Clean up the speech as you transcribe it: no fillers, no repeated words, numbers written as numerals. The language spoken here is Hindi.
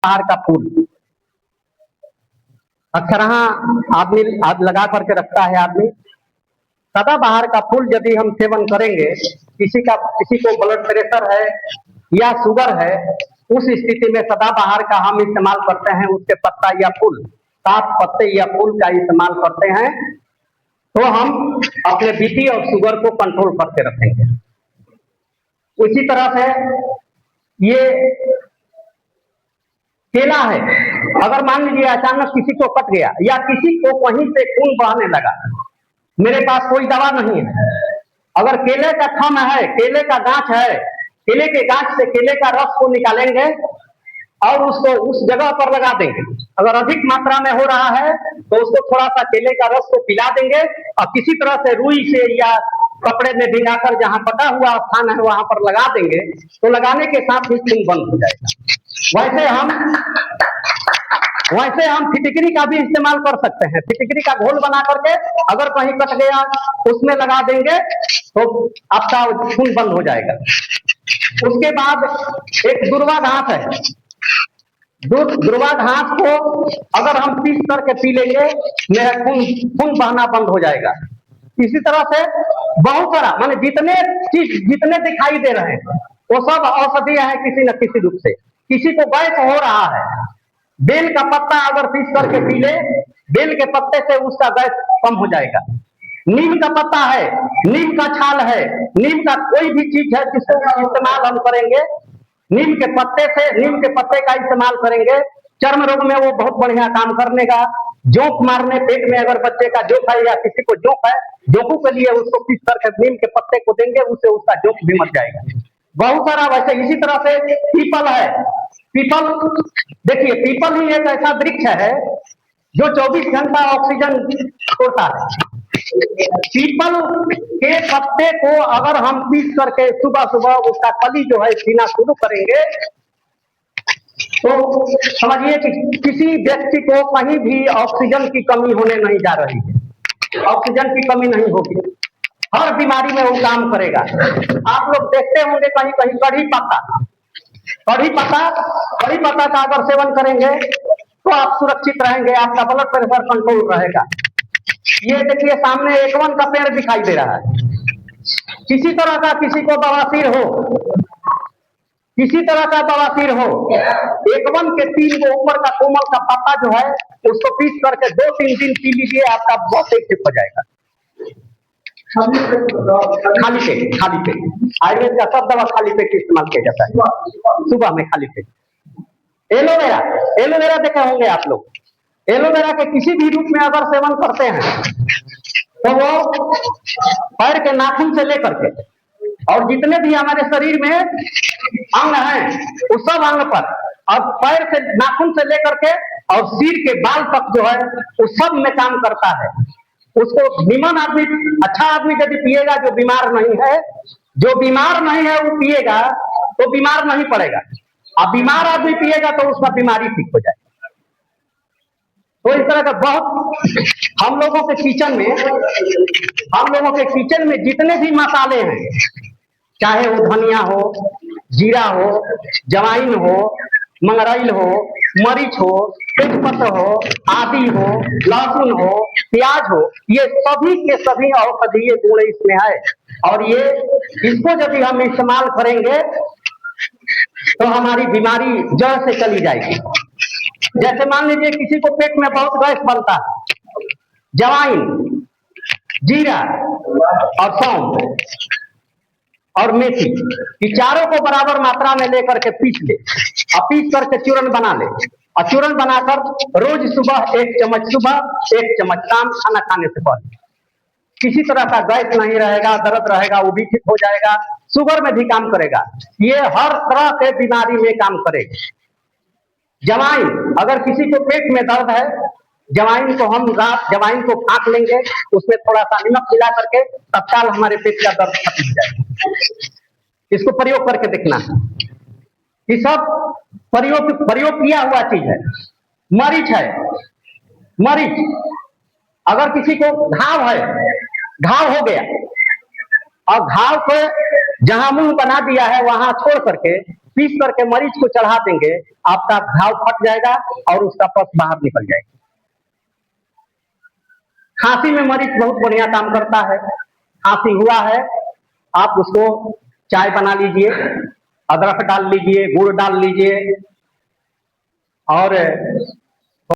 सदाबहार का फूल अक्सर आदमी लगा करके रखता है आदमी। सदाबहार का फूल यदि हम सेवन करेंगे, किसी को ब्लड प्रेशर है या शुगर है, उस स्थिति में सदाबहार का हम इस्तेमाल करते हैं। उसके पत्ता या फूल, 7 पत्ते या फूल का इस्तेमाल करते हैं, तो हम अपने बीपी और शुगर को कंट्रोल करके रखेंगे। उसी तरह से ये केला है, अगर मान लीजिए अचानक किसी को कट गया या किसी को कहीं से खून बहने लगा, मेरे पास कोई दवा नहीं है, अगर केले का थम है, केले का गांठ है, केले के गांठ से केले का रस को निकालेंगे और उसको उस जगह पर लगा देंगे। अगर अधिक मात्रा में हो रहा है तो उसको थोड़ा सा केले का रस को पिला देंगे और किसी तरह से रुई से या कपड़े में भिगाकर जहां कटा हुआ स्थान है वहां पर लगा देंगे, तो लगाने के साथ ही खून बंद हो जाएगा। वैसे हम फिटकरी का भी इस्तेमाल कर सकते हैं। फिटकरी का घोल बना करके अगर कहीं कट गया उसमें लगा देंगे तो आपका खून बंद हो जाएगा। उसके बाद एक दुर्वा घास है, दुर्वा घास को अगर हम पीस करके पी लेंगे, मेरा खून बहना बंद हो जाएगा। इसी तरह से बहुत सारा, माने जितने दिखाई दे रहे हैं वो सब औषधियां हैं किसी न किसी रूप से। किसी को गैस हो रहा है, बेल का पत्ता अगर पीस करके पी ले, बेल के पत्ते से उसका गैस कम हो जाएगा। नीम का पत्ता है, नीम का छाल है, नीम का कोई भी चीज है जिसको इस्तेमाल हम करेंगे, नीम के पत्ते का इस्तेमाल करेंगे, चर्म रोग में वो बहुत बढ़िया काम करने का। जोंक मारने, पेट में अगर बच्चे का जोंक है या किसी को जोंक है, जोंकू के लिए उसको पीस करके नीम के पत्ते को देंगे, उससे उसका जोंक भी मर जाएगा। बहुत सारा वैसे इसी तरह से पीपल है। पीपल देखिए, पीपल ही एक ऐसा वृक्ष है जो 24 घंटा ऑक्सीजन छोड़ता है। पीपल के पत्ते को अगर हम पीस करके सुबह सुबह उसका कली जो है पीना शुरू करेंगे, तो समझिए कि किसी व्यक्ति को कहीं भी ऑक्सीजन की कमी होने नहीं जा रही है। ऑक्सीजन की कमी नहीं होगी, हर बीमारी में वो काम करेगा। आप लोग देखते होंगे कहीं कहीं कढ़ी पत्ता का अगर सेवन करेंगे तो आप सुरक्षित रहेंगे, आपका ब्लड प्रेशर कंट्रोल रहेगा। ये देखिए सामने एकवन का पेड़ दिखाई दे रहा है। किसी तरह का किसी को बवासीर हो, एकवन के 3 को ऊपर का कोमल का पत्ता जो है उसको पीस करके 2-3 दिन पी लीजिए, आपका बहुत ठीक हो जाएगा। खाली पेट आयुर्वेद का सब दवा खाली पेट इस्तेमाल किया जाता है, सुबह में खाली पेट। एलोवेरा देखे होंगे आप लोग। एलोवेरा के किसी भी रूप में अगर सेवन करते हैं तो वो पैर के नाखून से लेकर के और जितने भी हमारे शरीर में अंग हैं उस सब अंग पर, और पैर से नाखून से लेकर के और सिर के बाल तक जो है उस सब में काम करता है। उसको निमन आदमी, अच्छा आदमी यदि पिएगा, जो बीमार नहीं है वो पिएगा तो बीमार नहीं पड़ेगा, अब बीमार आदमी पिएगा तो उसका बीमारी ठीक हो जाएगा। तो इस तरह का बहुत हम लोगों के किचन में जितने भी मसाले हैं, चाहे वो धनिया हो, जीरा हो, जवाइन हो, मंगरैल हो, मरीच हो, तेजपत्ता हो, आदि हो, लहसुन हो, प्याज हो, ये सभी के सभी औषधीय गुण इसमें है। और ये इसको यदि हम इस्तेमाल करेंगे तो हमारी बीमारी जड़ से चली जाएगी। जैसे मान लीजिए किसी को पेट में बहुत गैस बनता है, जवाइन, जीरा और सौंफ और मेथी, ये चारों को बराबर मात्रा में लेकर के पीस ले और पीस करके चूर्ण बना ले, और चूर्ण बनाकर रोज सुबह 1 चम्मच, सुबह 1 चम्मच, शाम खाना खाने से पहले, किसी तरह का गैस नहीं रहेगा, दर्द रहेगा वो भी ठीक हो जाएगा, शुगर में भी काम करेगा, ये हर तरह के बीमारी में काम करेगा। जवाइन, अगर किसी को पेट में दर्द है, जवाइन को फाँक लेंगे, उसमें थोड़ा सा नमक मिला करके तत्काल हमारे पेट का दर्द खत्म हो जाएगा। इसको प्रयोग करके देखना, ये सब प्रयोग किया हुआ चीज है। मरीच है, मरीच अगर किसी को घाव हो गया और घाव को जहां मुंह बना दिया है वहां छोड़ करके पीस करके मरीज को चढ़ा देंगे, आपका घाव फट जाएगा और उसका पस बाहर निकल जाएगा। खांसी में मरीच बहुत बढ़िया काम करता है। खांसी हुआ है, आप उसको चाय बना लीजिए, अदरक डाल लीजिए, गुड़ डाल लीजिए और